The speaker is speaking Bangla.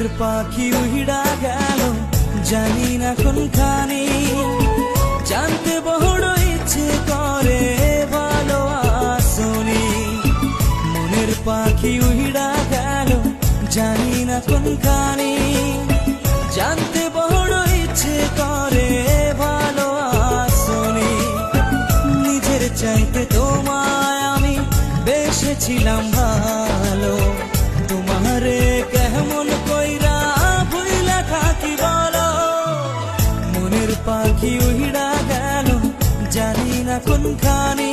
মনের পাখি উড়া গেল জানি না কোনখানে, জানতে বড় ইচ্ছে করে ভালো আসনি। মনের পাখি উড়া গেল জানি না কোনখানে, জানতে বড় ইচ্ছে করে ভালো আসনি। নিজের চাইতে তোমায় আমি বেসেছিলাম ভালো, তোমারে কেমন কইরা ভুইলা থাকি বলো। মনের পাখি উড়া গেল জানি না কোনখানে,